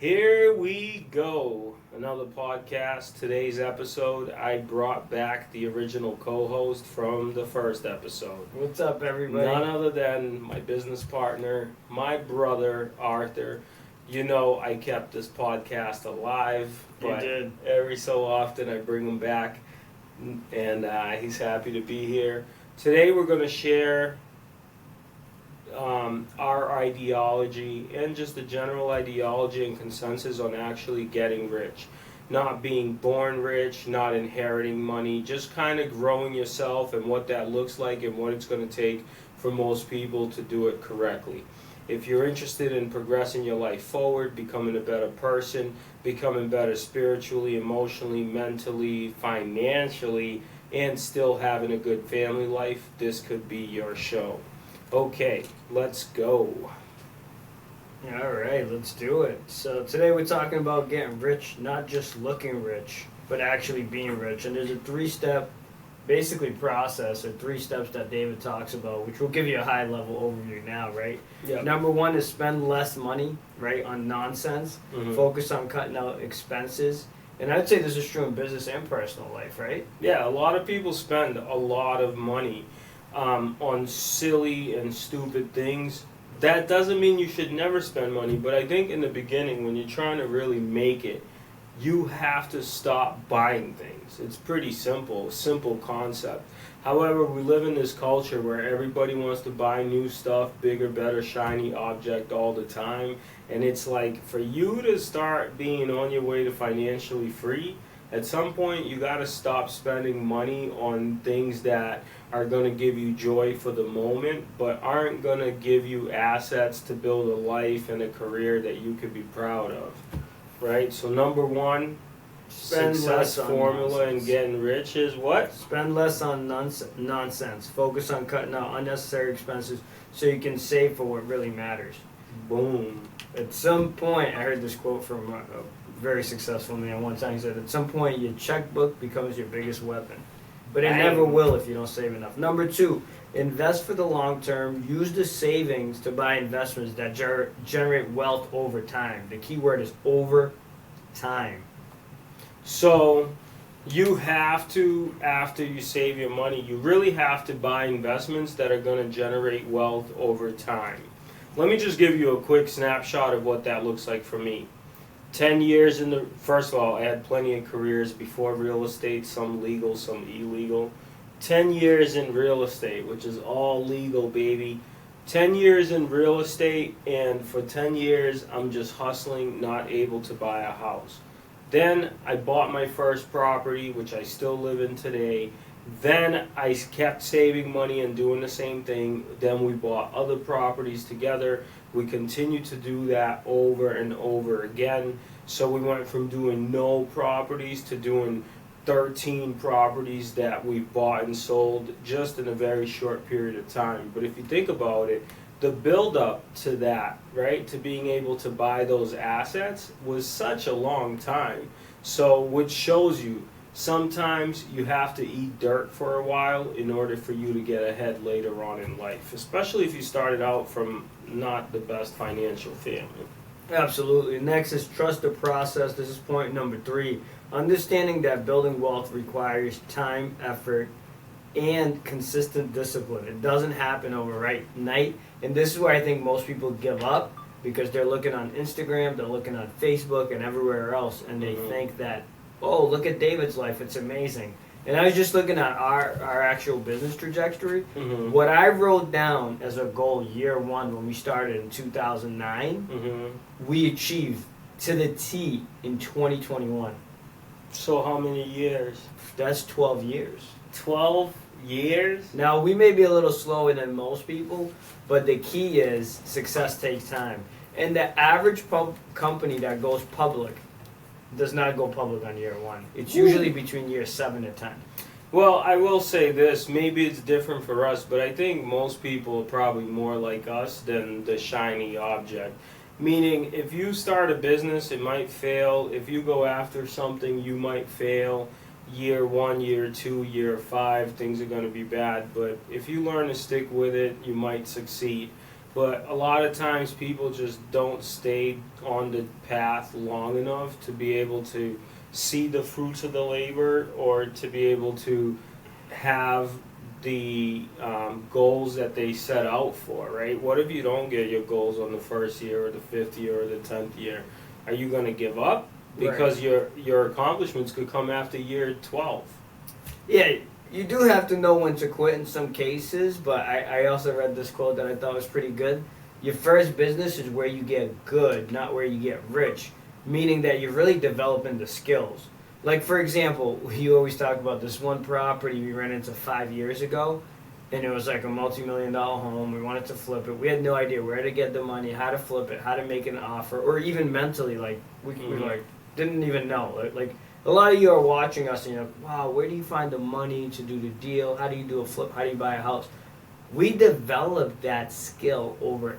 Here we go. Another podcast. Today's episode, I brought back the original co-host from the first episode. What's up, everybody? None other than my business partner, my brother, Arthur. You know I kept this podcast alive, but every so often I bring him back, and he's happy to be here. Today we're going to share our ideology and just the general ideology and consensus on actually getting rich. Not being born rich, not inheriting money, just kind of growing yourself and what that looks like and what it's going to take for most people to do it correctly. If you're interested in progressing your life forward, becoming a better person, becoming better spiritually, emotionally, mentally, financially, and still having a good family life, this could be your show. Okay, let's go. All right, let's do it. So today we're talking about getting rich, not just looking rich, but actually being rich. And there's a three-step, basically process, or three steps that David talks about, which will give you a high-level overview now, right? Yep. Number one is spend less money, right, on nonsense. Mm-hmm. Focus on cutting out expenses. And I'd say this is true in business and personal life, right? Yeah, a lot of people spend a lot of money on silly and stupid things. That doesn't mean you should never spend money, but I think in the beginning, when you're trying to really make it, you have to stop buying things. It's pretty simple concept. However, we live in this culture where everybody wants to buy new stuff, bigger, better, shiny object all the time. And it's like, for you to start being on your way to financially free, at some point you got to stop spending money on things that are going to give you joy for the moment, but aren't going to give you assets to build a life and a career that you could be proud of. Right? So number one, Spend success less on formula nonsense. and getting rich is what? Spend less on nonsense. Focus on cutting out unnecessary expenses so you can save for what really matters. Boom. At some point, I heard this quote from a very successful man one time. He said, at some point, your checkbook becomes your biggest weapon. But it never will if you don't save enough. Number two, invest for the long term. Use the savings to buy investments that generate wealth over time. The key word is over time. So you have to, after you save your money, you really have to buy investments that are going to generate wealth over time. Let me just give you a quick snapshot of what that looks like for me. 10 years in the, first of all, I had plenty of careers before real estate, some legal, some illegal. 10 years in real estate, which is all legal, baby. 10 years in real estate, and for 10 years, I'm just hustling, not able to buy a house. Then I bought my first property, which I still live in today. Then I kept saving money and doing the same thing. Then we bought other properties together. We continued to do that over and over again. So we went from doing no properties to doing 13 properties that we bought and sold just in a very short period of time. But if you think about it, the build up to that, right, to being able to buy those assets was such a long time. So which shows you, sometimes you have to eat dirt for a while in order for you to get ahead later on in life, especially if you started out from not the best financial family. Absolutely. Next is trust the process. This is point number three. Understanding that building wealth requires time, effort, and consistent discipline. It doesn't happen overnight. And this is where I think most people give up, because they're looking on Instagram, they're looking on Facebook and everywhere else, and they think that, oh, look at David's life, it's amazing. And I was just looking at our actual business trajectory. Mm-hmm. What I wrote down as a goal year one when we started in 2009, we achieved to the T in 2021. So how many years? That's 12 years. 12 years? Now, we may be a little slower than most people, but the key is success takes time. And the average company that goes public does not go public on year one. It's usually between years 7 and 10. Well, I will say this, maybe it's different for us, but I think most people are probably more like us than the shiny object. Meaning, if you start a business, it might fail. If you go after something, you might fail. Year 1, year 2, year 5, things are going to be bad. But if you learn to stick with it, you might succeed. But a lot of times people just don't stay on the path long enough to be able to see the fruits of the labor, or to be able to have the goals that they set out for, right? What if you don't get your goals on the first year or the fifth year or the 10th year? Are you going to give up? Because your accomplishments could come after year 12. Yeah, you do have to know when to quit in some cases, but I also read this quote that I thought was pretty good. Your first business is where you get good, not where you get rich, meaning that you're really developing the skills. Like, for example, you always talk about this one property we ran into 5 years ago, and it was like a multi-million-dollar home. We wanted to flip it. We had no idea where to get the money, how to flip it, how to make an offer, or even mentally, like, we like didn't even know. Like, a lot of you are watching us and you're like, wow, where do you find the money to do the deal? How do you do a flip? How do you buy a house? We developed that skill over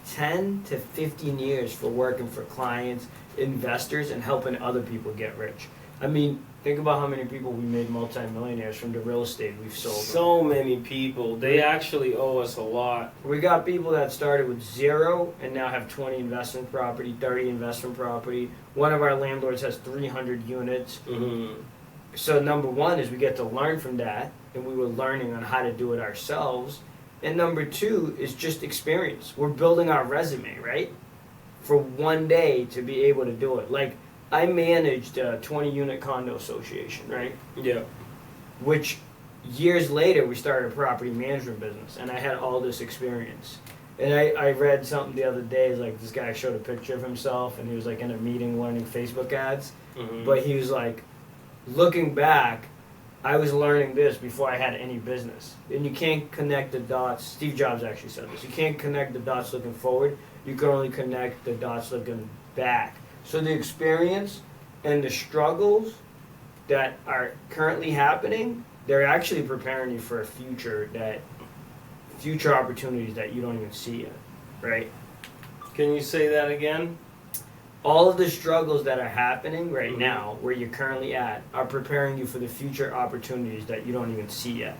10 to 15 years for working for clients, investors, and helping other people get rich. I mean, think about how many people we made multimillionaires from the real estate we've sold. So many people. They actually owe us a lot. We got people that started with 0 and now have 20 investment property, 30 investment property. One of our landlords has 300 units. Mm-hmm. So number one is we get to learn from that, and we were learning on how to do it ourselves. And number two is just experience. We're building our resume, right? For one day to be able to do it. Like, I managed a 20-unit condo association, right? Yeah. Which years later we started a property management business, and I had all this experience. And I read something the other day, like this guy showed a picture of himself, and he was like in a meeting learning Facebook ads. Mm-hmm. But he was like, looking back, I was learning this before I had any business. And you can't connect the dots. Steve Jobs actually said this. You can't connect the dots looking forward. You can only connect the dots looking back. So the experience and the struggles that are currently happening, they're actually preparing you for a future opportunities that you don't even see yet, right? Can you say that again? All of the struggles that are happening right Mm-hmm. now, where you're currently at, are preparing you for the future opportunities that you don't even see yet,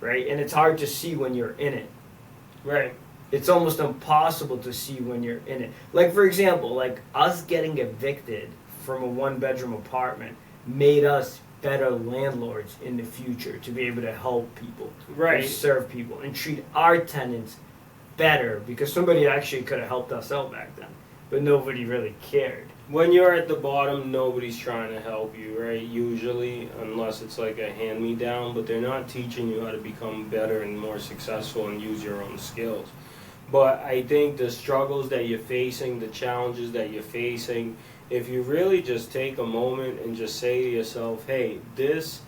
right? And it's hard to see when you're in it. Right. It's almost impossible to see when you're in it. Like, for example, like us getting evicted from a one-bedroom apartment made us better landlords in the future to be able to help people, Right. and serve people, and treat our tenants better, because somebody actually could have helped us out back then, but nobody really cared. When you're at the bottom, nobody's trying to help you, right? Usually, unless it's like a hand-me-down, but they're not teaching you how to become better and more successful and use your own skills. But I think the struggles that you're facing, the challenges that you're facing, if you really just take a moment and just say to yourself, hey, this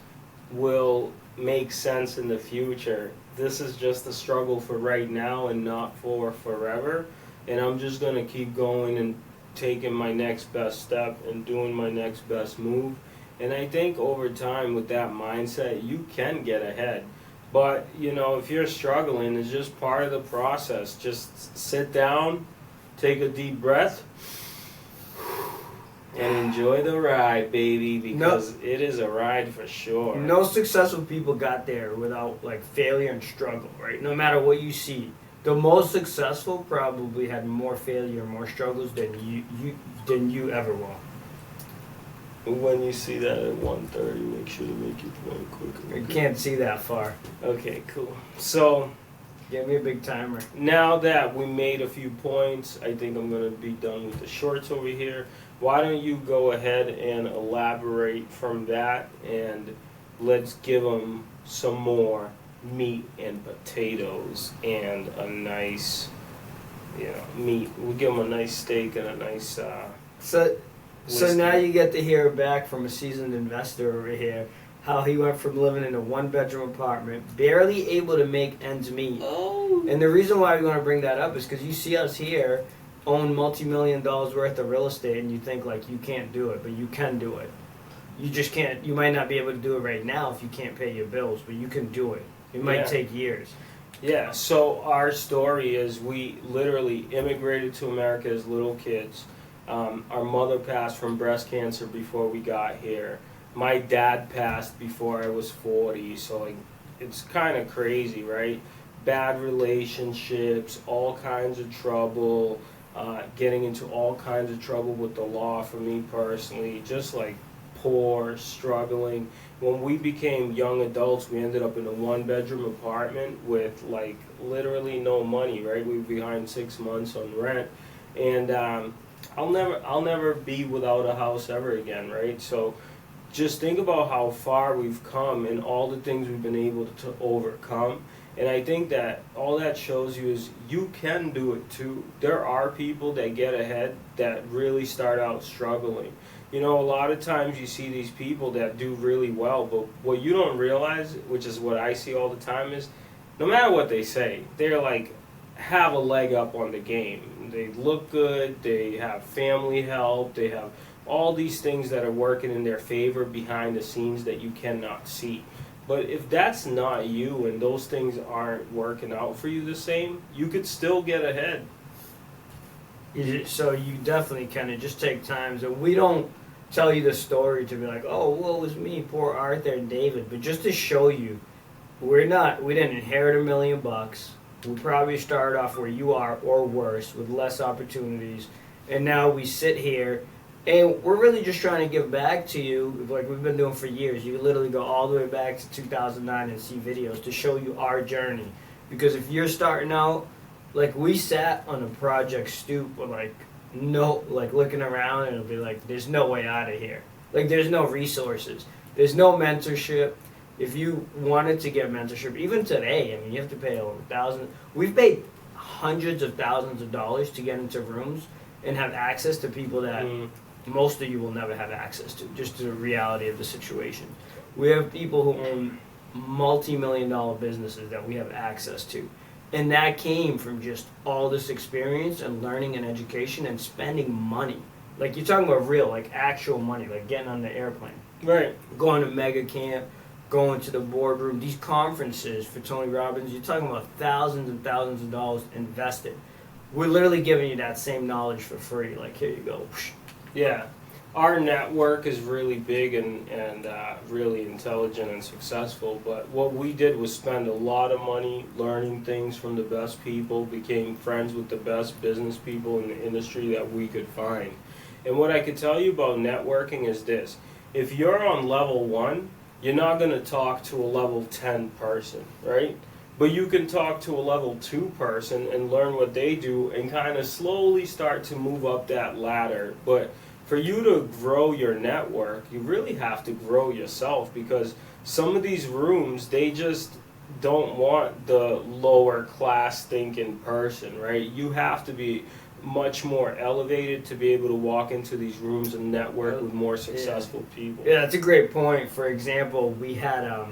will make sense in the future. This is just a struggle for right now and not for forever. And I'm just going to keep going and taking my next best step and doing my next best move. And I think over time with that mindset, you can get ahead. But, you know, if you're struggling, it's just part of the process. Just sit down, take a deep breath, and enjoy the ride, baby, because it is a ride for sure. No successful people got there without like failure and struggle, right? No matter what you see. The most successful probably had more failure and more struggles than you ever will. When you see that at 1:30, make sure to make your point quicker. You can't see that far. Okay, cool. So Give me a big timer. now that we made a few points, I think I'm going to be done with the shorts over here. Why don't you go ahead and elaborate from that, and let's give them some more meat and potatoes and a nice, meat. We'll give them a nice steak and a nice So whiskey. now you get to hear back from a seasoned investor over here how he went from living in a one-bedroom apartment, barely able to make ends meet. Oh. And the reason why we want to bring that up is because you see us here own multi-million dollars worth of real estate, and you think like you can't do it, but you can do it. You just can't. You might not be able to do it right now if you can't pay your bills, but you can do it. It might take years. Yeah, so our story is we literally immigrated to America as little kids. Our mother passed from breast cancer before we got here. My dad passed before I was 40, so like it's kind of crazy, right? bad relationships, all kinds of trouble, getting into all kinds of trouble with the law for me personally, just like poor, struggling. When we became young adults, we ended up in a one-bedroom apartment with like literally no money, right? We were behind 6 months on rent, and I'll never be without a house ever again, right? So just think about how far we've come and all the things we've been able to overcome. And I think that all that shows you is you can do it too. There are people that get ahead that really start out struggling. You know, a lot of times you see these people that do really well, but what you don't realize, which is what I see all the time, is no matter what they say, they're like have a leg up on the game. They look good, they have family help, they have all these things that are working in their favor behind the scenes that you cannot see. But if that's not you and those things aren't working out for you the same, you could still get ahead. So you definitely kind of just take time. So we don't tell you the story to be like, oh, woe is me, poor Arthur and David, but just to show you, we didn't inherit $1 million. We probably started off where you are or worse with less opportunities, and now we sit here. And we're really just trying to give back to you, like we've been doing for years. You literally go all the way back to 2009 and see videos to show you our journey. Because if you're starting out, like we sat on a project stoop, like looking around, and it'll be like, there's no way out of here. Like there's no resources, there's no mentorship. If you wanted to get mentorship, even today, I mean, you have to pay over $1,000. We've paid hundreds of thousands of dollars to get into rooms and have access to people that. Most of you will never have access to, just the reality of the situation. We have people who own multi-million-dollar businesses that we have access to. And that came from just all this experience and learning and education and spending money. Like you're talking about real, like actual money, like getting on the airplane. Right. Going to mega camp, going to the boardroom, these conferences for Tony Robbins, you're talking about thousands and thousands of dollars invested. We're literally giving you that same knowledge for free. Like, here you go. Yeah, our network is really big and really intelligent and successful, but what we did was spend a lot of money learning things from the best people, became friends with the best business people in the industry that we could find. And what I could tell you about networking is this: if you're on level 1, you're not going to talk to a level 10 person, right? But you can talk to a level 2 person and learn what they do and kind of slowly start to move up that ladder. But for you to grow your network, you really have to grow yourself, because some of these rooms, they just don't want the lower class thinking person, right? You have to be much more elevated to be able to walk into these rooms and network with more successful people. Yeah, that's a great point. For example, we had,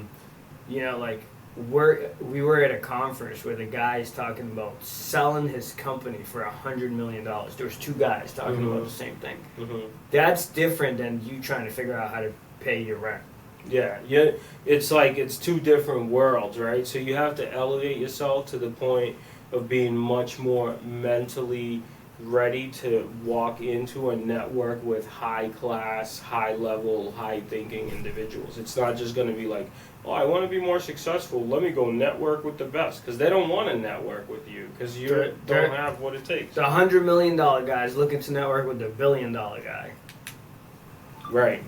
we were at a conference where the guy is talking about selling his company for $100 million. There was 2 guys talking about the same thing. That's different than you trying to figure out how to pay your rent. Yeah, it's like it's 2 different worlds, right? So you have to elevate yourself to the point of being much more mentally ready to walk into a network with high class, high level, high thinking individuals. It's not just going to be like, oh, I want to be more successful, let me go network with the best, because they don't want to network with you because you don't have what it takes. The $100 million guy is looking to network with the $1 billion guy. Right.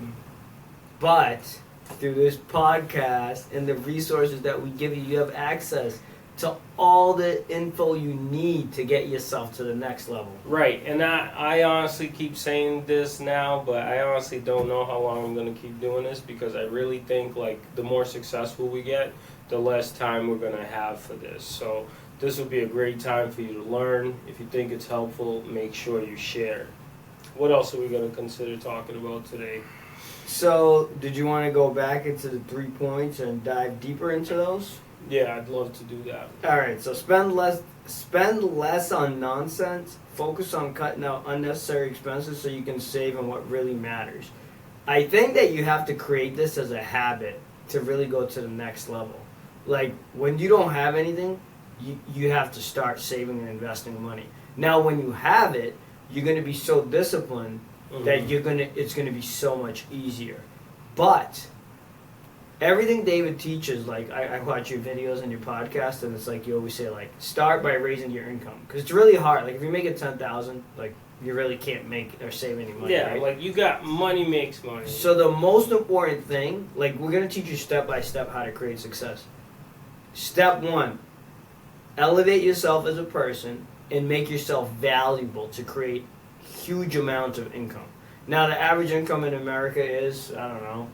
But through this podcast and the resources that we give you, you have access to all the info you need to get yourself to the next level. Right, and I honestly keep saying this now, but I honestly don't know how long I'm going to keep doing this, because I really think like the more successful we get, the less time we're going to have for this. So this will be a great time for you to learn. If you think it's helpful, make sure you share. What else are we going to consider talking about today? So did you want to go back into the 3 points and dive deeper into those? Yeah, I'd love to do that. All right, so spend less on nonsense. Focus on cutting out unnecessary expenses so you can save on what really matters. I think that you have to create this as a habit to really go to the next level. Like when you don't have anything, you have to start saving and investing money. Now, when you have it, you're going to be so disciplined that it's going to be so much easier. But everything David teaches, like I watch your videos and your podcast, and it's like you always say, like, start by raising your income, because it's really hard. Like if you make it 10,000, like you really can't make or save any money. Yeah, right? like you got money makes money. So the most important thing, like we're gonna teach you step by step how to create success. Step one, elevate yourself as a person and make yourself valuable to create huge amounts of income. Now the average income in America is, I don't know,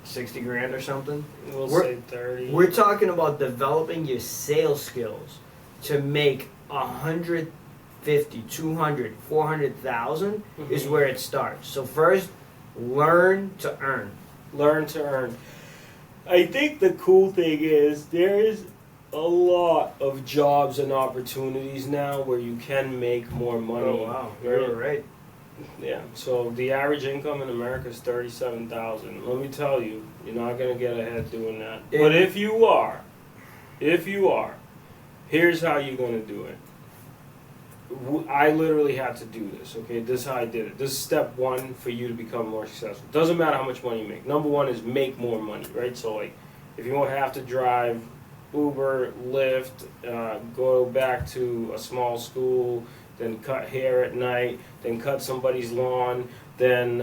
60 grand or something. We'll We're- say 30. We're talking about developing your sales skills to make 150, 200, 400,000 is Mhm. where it starts. So first, learn to earn. Learn to earn. I think the cool thing is there is a lot of jobs and opportunities now where you can make more money. Oh wow, you're right. Yeah. So the average income in America is 37,000. Let me tell you, you're not gonna get ahead doing that. But if you are, here's how you're gonna do it. I literally had to do this. Okay, this is how I did it. This is step one for you to become more successful. Doesn't matter how much money you make. Number one is make more money, right? So like, if you won't have to drive Uber, Lyft, go back to a small school, then cut hair at night, then cut somebody's lawn, then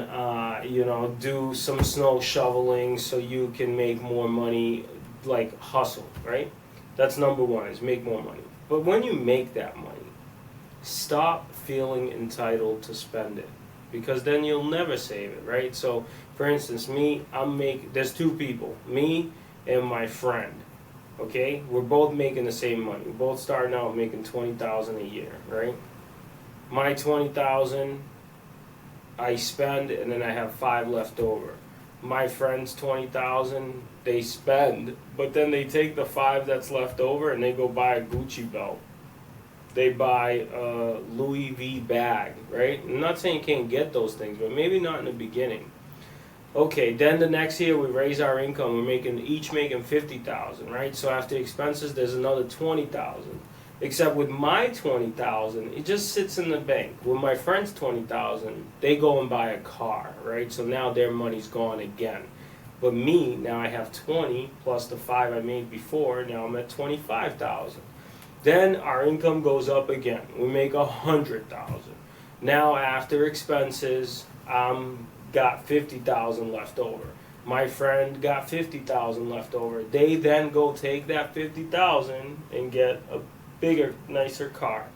do some snow shoveling so you can make more money, like hustle, right? That's number one, is make more money. But when you make that money, stop feeling entitled to spend it, because then you'll never save it, right? So for instance, there's two people, me and my friend. Okay, we're both making the same money. We're both starting out making 20,000 a year, right? My 20,000, I spend, and then I have 5 left over. My friend's 20,000, they spend, but then they take the 5 that's left over and they go buy a Gucci belt. They buy a Louis V bag, right? I'm not saying you can't get those things, but maybe not in the beginning. Okay, then the next year we raise our income. We're each making 50,000, right? So after expenses, there's another 20,000. Except with my 20,000, it just sits in the bank. With my friend's 20,000, they go and buy a car, right? So now their money's gone again. But me, now I have 20 plus the 5 I made before. Now I'm at 25,000. Then our income goes up again. We make 100,000. Now after expenses, got 50,000 left over. My friend got 50,000 left over. They then go take that 50,000 and get a bigger, nicer car.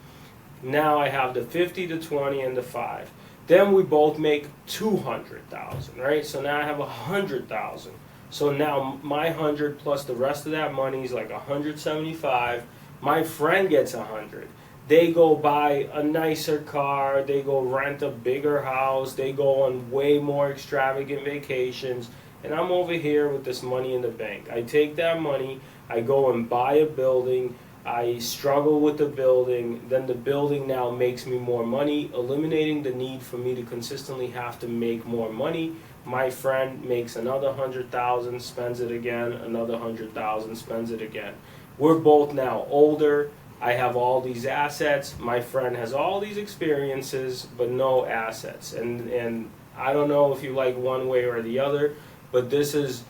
Now I have the 50, the 20, and the 5. Then we both make 200,000, right? So now I have 100,000. So now my 100 plus the rest of that money is like 175. My friend gets 100. They go buy a nicer car, they go rent a bigger house, they go on way more extravagant vacations, and I'm over here with this money in the bank. I take that money, I go and buy a building, I struggle with the building, then the building now makes me more money, eliminating the need for me to consistently have to make more money. My friend makes another 100,000, spends it again, another 100,000, spends it again. We're both now older. I have all these assets. My friend has all these experiences, but no assets. And I don't know if you like one way or the other, but this is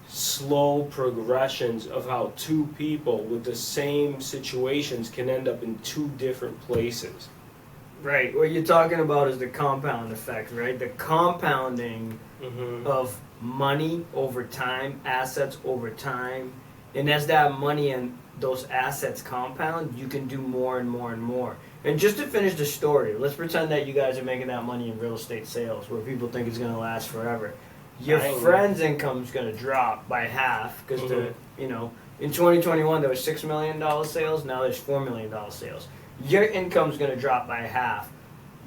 slow progressions of how two people with the same situations can end up in two different places. Right. What you're talking about is the compound effect, right? The compounding of money over time, assets over time. And as that money and those assets compound, you can do more and more and more. And just to finish the story, let's pretend that you guys are making that money in real estate sales where people think it's going to last forever. Your friend's income is going to drop by half because in 2021 there was $6 million sales, now there's $4 million sales. Your income's going to drop by half.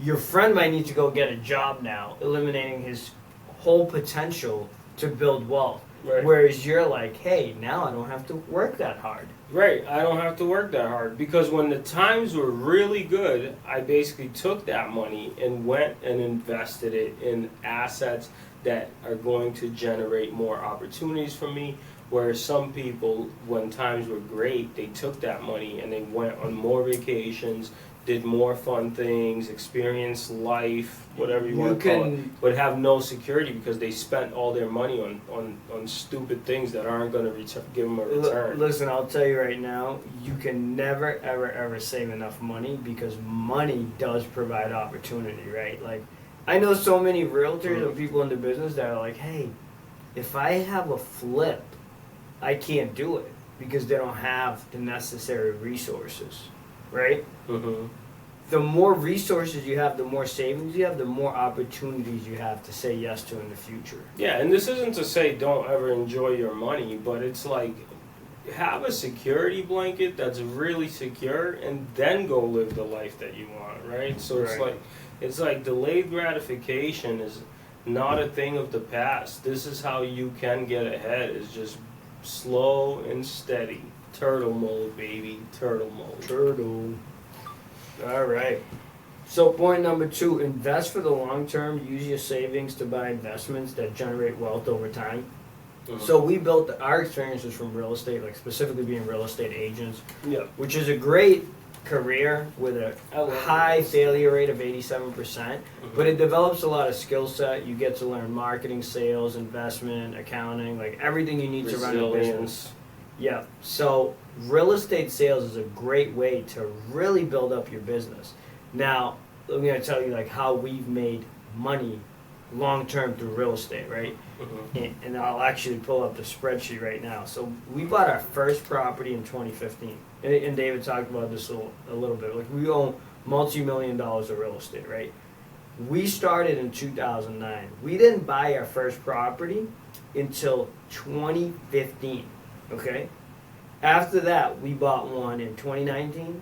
Your friend might need to go get a job now, eliminating his whole potential to build wealth. Right. Whereas you're like, hey, now I don't have to work that hard. Right, I don't have to work that hard, because when the times were really good, I basically took that money and went and invested it in assets that are going to generate more opportunities for me. Whereas some people, when times were great, they took that money and they went on more vacations, did more fun things, experienced life, whatever you You want to call it, can- but have no security because they spent all their money on stupid things that aren't going to give them a return. Listen, I'll tell you right now, you can never, ever, ever save enough money because money does provide opportunity, right? Like, I know so many realtors and people in the business that are like, hey, if I have a flip, I can't do it because they don't have the necessary resources, right? Mm-hmm. The more resources you have, the more savings you have, the more opportunities you have to say yes to in the future. Yeah, and this isn't to say don't ever enjoy your money, but it's like have a security blanket that's really secure and then go live the life that you want, right? So it's like delayed gratification is not a thing of the past. This is how you can get ahead, is just slow and steady. Turtle mode, baby. Turtle mode. Turtle. All right. So point number 2, invest for the long term. Use your savings to buy investments that generate wealth over time. Mm-hmm. So we built our experiences from real estate, like specifically being real estate agents, Yeah. which is a great career with a high failure rate of 87%, but it develops a lot of skill set. You get to learn marketing, sales, investment, accounting, like everything you need to run a business. Yeah. So real estate sales is a great way to really build up your business. Now, I'm going to tell you like how we've made money long term through real estate, right? Mm-hmm. And I'll actually pull up the spreadsheet right now. So we bought our first property in 2015, and David talked about this a little bit. Like we own multi-million dollars of real estate, right? We started in 2009. We didn't buy our first property until 2015. Okay. After that, we bought one in 2019.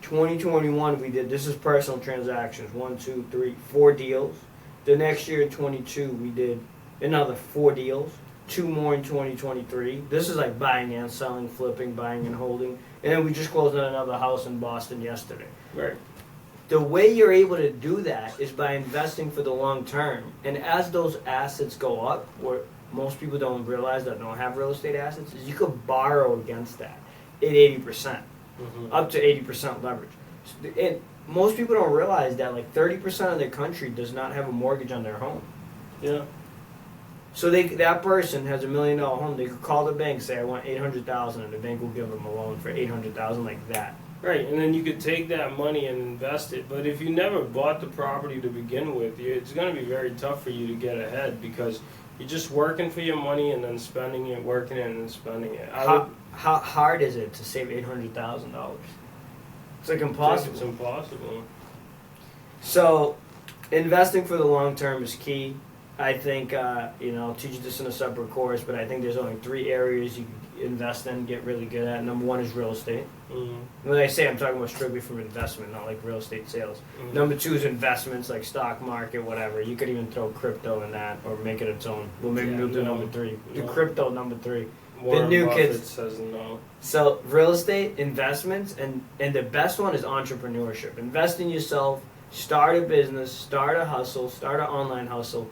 2021, we did. This is personal transactions. 1, 2, 3, 4 deals. The next year in 22, we did another 4 deals, 2 more in 2023. This is like buying and selling, flipping, buying and holding. And then we just closed on another house in Boston yesterday. Right. The way you're able to do that is by investing for the long term. And as those assets go up, what most people don't realize that don't have real estate assets, is you could borrow against that at 80%, up to 80% leverage. And most people don't realize that like 30% of the country does not have a mortgage on their home. Yeah. So that person has $1 million home. They could call the bank, say I want $800,000, and the bank will give them a loan for $800,000 like that. Right, and then you could take that money and invest it. But if you never bought the property to begin with, it's going to be very tough for you to get ahead because you're just working for your money and then spending it, working it, and then spending it. How hard is it to save $800,000? It's like impossible. It's impossible. So, investing for the long term is key. I think, I'll teach you this in a separate course, but I think there's only 3 areas you can invest in, get really good at. Number 1 is real estate. Mm-hmm. When I say I'm talking about strictly from investment, not like real estate sales. Mm-hmm. Number 2 is investments like stock market, whatever. You could even throw crypto in that or make it its own. We'll do number 3. Do crypto number 3. Warren the new Buffett kids says no. So real estate, investments, and the best one is entrepreneurship. Invest in yourself, start a business, start a hustle, start an online hustle.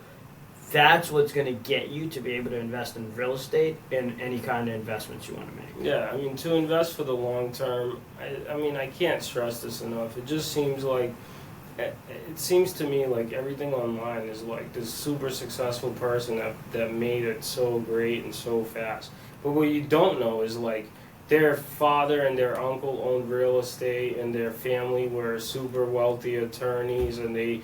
That's what's going to get you to be able to invest in real estate and any kind of investments you want to make. Yeah, I mean, to invest for the long term, I can't stress this enough. It just seems like, it seems to me like everything online is like this super successful person that made it so great and so fast. But what you don't know is like their father and their uncle owned real estate and their family were super wealthy attorneys and they've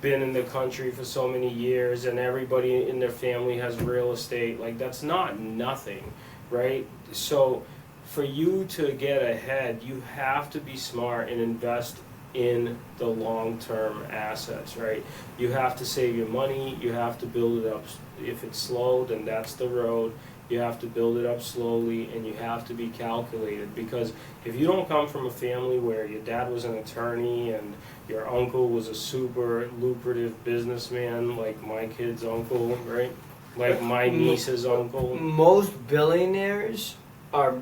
been in the country for so many years and everybody in their family has real estate. Like that's not nothing, right? So for you to get ahead, you have to be smart and invest in the long-term assets, right? You have to save your money, you have to build it up. If it's slow, then that's the road. You have to build it up slowly and you have to be calculated because if you don't come from a family where your dad was an attorney and your uncle was a super lucrative businessman like my kid's uncle, right? Like my niece's uncle. Most billionaires are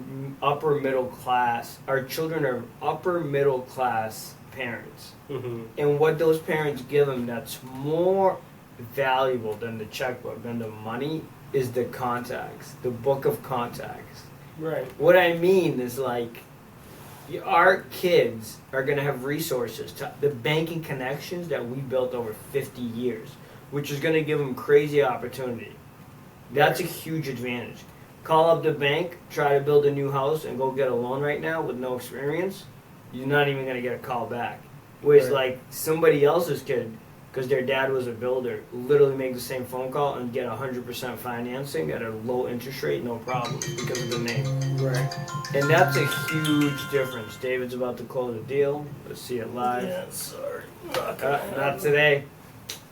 upper middle class. Our children are upper middle class parents. Mm-hmm. And what those parents give them that's more valuable than the checkbook, than the money, is the contacts, the book of contacts. Right. What I mean is like, Our kids are going to have resources to the banking connections that we built over 50 years, which is going to give them crazy opportunity. That's a huge advantage. Call up the bank, try to build a new house, and go get a loan right now with no experience. You're not even going to get a call back. Whereas, Right. like, somebody else's kid, because their dad was a builder, literally make the same phone call and get 100% financing at a low interest rate, no problem, because of the name. Right. And that's a huge difference. David's about to close a deal. Let's see it live. Yeah, sorry. Not today.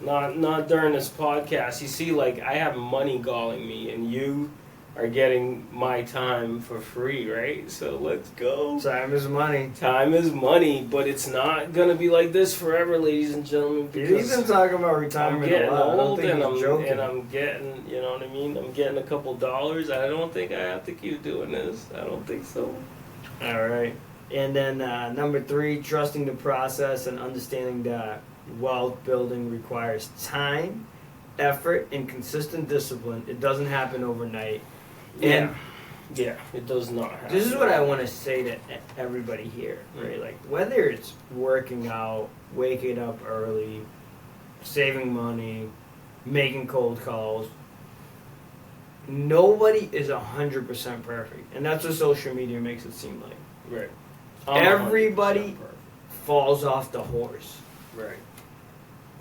Not during this podcast. You see, like, I have money galling me, and you are getting my time for free, right? So let's go. Time is money. Time is money, but it's not gonna be like this forever, ladies and gentlemen. He's Because been talking about I'm retirement getting a lot. I don't old, think and he's joking. I'm getting, you know what I mean? I'm getting a couple dollars. I don't think I have to keep doing this. I don't think so. All right. And then number 3, trusting the process and understanding that wealth building requires time, effort, and consistent discipline. It doesn't happen overnight. And Yeah, it does not happen. this is what I want to say to everybody here, right? Like, whether it's working out, waking up early, saving money, making cold calls, nobody is 100% perfect. And that's what social media makes it seem like. Right. Everybody 100% perfect. falls off the horse. Right.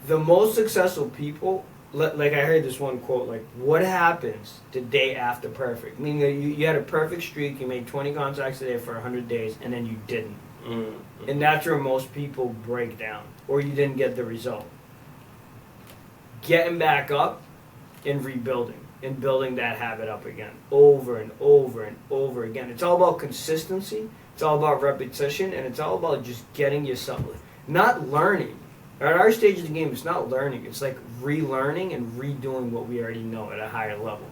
The most successful people, like I heard this one quote, like, what happens the day after perfect? Meaning that you had a perfect streak, you made 20 contacts a day for 100 days, and then you didn't. Mm-hmm. And that's where most people break down, or you didn't get the result. Getting back up and rebuilding, and building that habit up again, over and over and over again. It's all about consistency, it's all about repetition, and it's all about just getting yourself, not learning. At our stage of the game, it's not learning, it's like relearning and redoing what we already know at a higher level.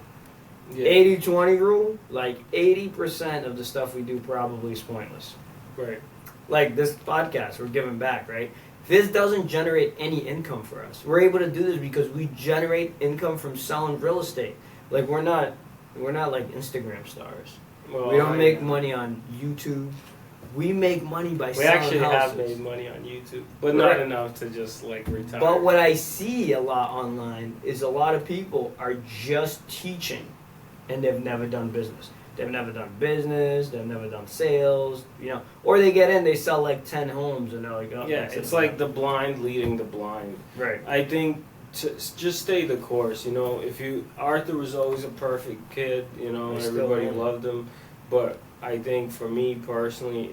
Yeah. 80-20 rule, like 80% of the stuff we do probably is pointless. Right. Like this podcast, we're giving back, right? This doesn't generate any income for us. We're able to do this because we generate income from selling real estate. Like we're not like Instagram stars. Well, We don't make money on YouTube. We make money by We selling actually have houses. made money on YouTube, but Right. not enough to just like retire. But what I see a lot online is a lot of people are just teaching, and they've never done business. They've never done business. They've never done sales. Or they get in, they sell like 10 homes, and they're like, oh, Yeah, that's it's it. like the blind leading the blind. Right. I think to just stay the course. Arthur was always a perfect kid. I still Everybody am. loved him, but I think for me personally,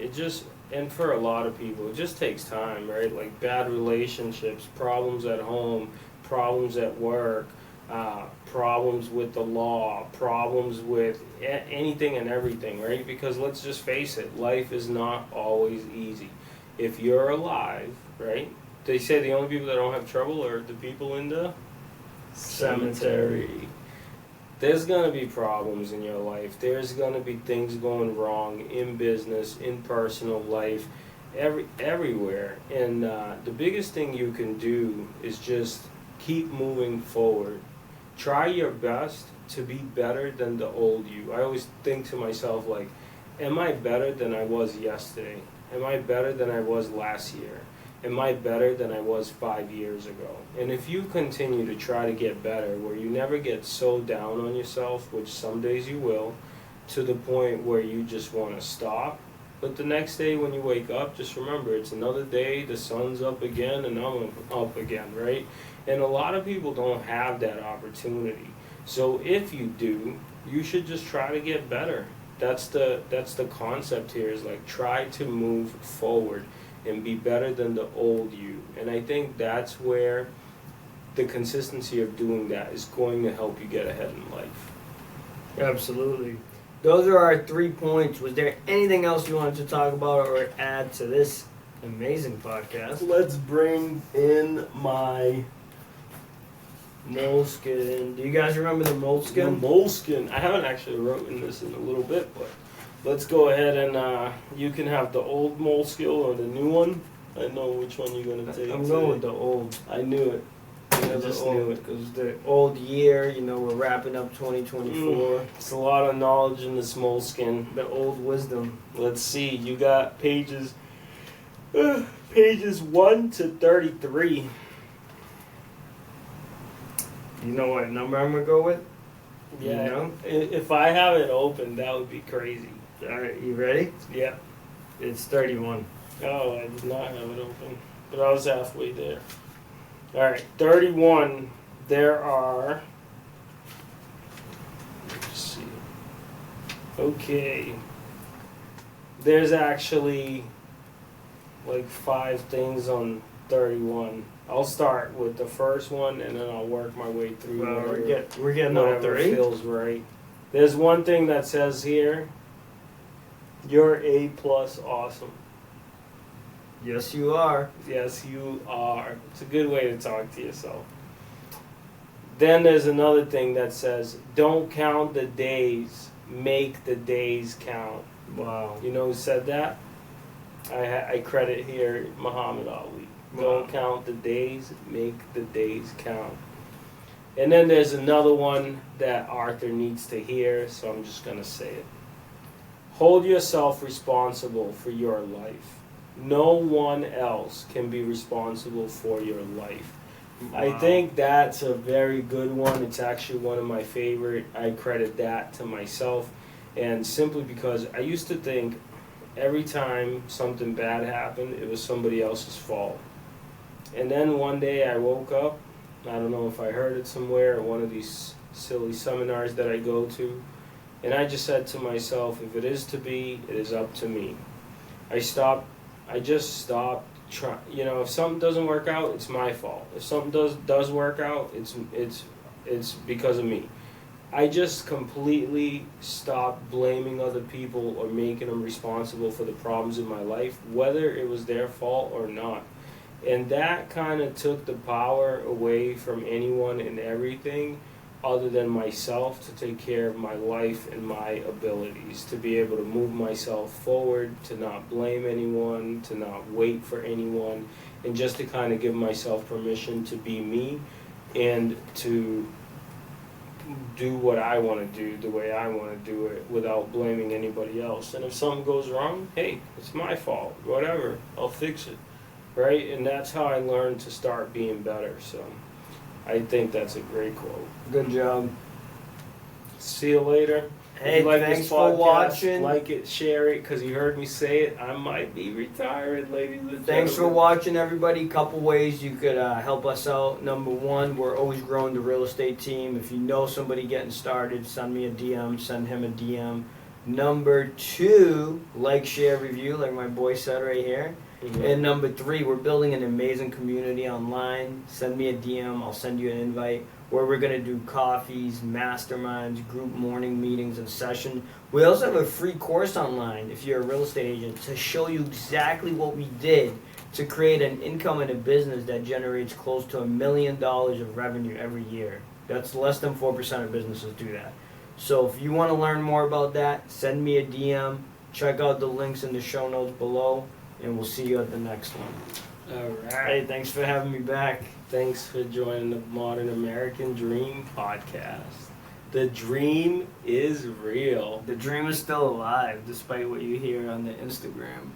and for a lot of people, it just takes time, right? Like bad relationships, problems at home, problems at work, problems with the law, problems with anything and everything, right? Because let's just face it, life is not always easy. If you're alive, right? They say the only people that don't have trouble are the people in the cemetery. There's gonna be problems in your life. There's gonna be things going wrong in business, in personal life, everywhere. And the biggest thing you can do is just keep moving forward. Try your best to be better than the old you. I always think to myself, like, am I better than I was yesterday? Am I better than I was last year? Am I better than I was 5 years ago? And if you continue to try to get better, where you never get so down on yourself, which some days you will, to the point where you just want to stop, but the next day when you wake up, just remember it's another day, the sun's up again, and I'm up again, right? And a lot of people don't have that opportunity. So if you do, you should just try to get better. That's the concept here, is like try to move forward and be better than the old you. And I think that's where the consistency of doing that is going to help you get ahead in life. Absolutely. Those are our 3 points. Was there anything else you wanted to talk about or add to this amazing podcast? Let's bring in my Moleskin. Do you guys remember the moleskin? moleskin. I haven't actually written this in a little bit, but let's go ahead and you can have the old moleskin or the new one. I know which one you're gonna take. I'm going with the old. I knew it. just knew it. Because the old year, we're wrapping up 2024. It's a lot of knowledge in this moleskin. The old wisdom. Let's see. You got pages 1 to 33. You know what number I'm gonna go with? Yeah. You know? If I have it open, that would be crazy. All right, you ready? Yeah. It's 31. Oh, I did not have it open, but I was halfway there. All right, 31. There are. Let's see. Okay. There's actually like 5 things on 31. I'll start with the first one and then I'll work my way through. Well, whatever, we're getting all whatever 3. feels right. There's one thing that says here, you're A+ awesome. Yes, you are. Yes, you are. It's a good way to talk to yourself. Then there's another thing that says, don't count the days, make the days count. Wow. You know who said that? I credit here Muhammad Ali. Wow. Don't count the days, make the days count. And then there's another one that Arthur needs to hear, so I'm just going to say it. Hold yourself responsible for your life. No one else can be responsible for your life. Wow. I think that's a very good one. It's actually one of my favorite. I credit that to myself. And simply because I used to think every time something bad happened, it was somebody else's fault. And then one day I woke up, I don't know if I heard it somewhere or one of these silly seminars that I go to, and I just said to myself, if it is to be, it is up to me. I just stopped trying. If something doesn't work out, it's my fault. If something does work out, it's because of me. I just completely stopped blaming other people or making them responsible for the problems in my life, whether it was their fault or not. And that kind of took the power away from anyone and everything other than myself to take care of my life and my abilities, to be able to move myself forward, to not blame anyone, to not wait for anyone, and just to kind of give myself permission to be me and to do what I want to do the way I want to do it without blaming anybody else. And if something goes wrong, hey, it's my fault, whatever, I'll fix it, right? And that's how I learned to start being better. So I think that's a great quote. Good job. See you later. Hey, if you like thanks this for podcast, watching. Like it, share it, because you heard me say it. I might be retired, ladies and gentlemen. Thanks for watching, everybody. Couple ways you could help us out. Number 1, we're always growing the real estate team. If you know somebody getting started, send me a DM, send him a DM. Number 2, like, share, review, like my boy said right here. Mm-hmm. And number 3, we're building an amazing community online. Send me a DM, I'll send you an invite, where we're going to do coffees, masterminds, group morning meetings, and sessions. We also have a free course online, if you're a real estate agent, to show you exactly what we did to create an income and a business that generates close to $1 million of revenue every year. That's less than 4% of businesses do that. So if you want to learn more about that, send me a DM. Check out the links in the show notes below, and we'll see you at the next one. All right. Hey, thanks for having me back. Thanks for joining the Modern American Dream podcast. The dream is real. The dream is still alive, despite what you hear on the Instagram.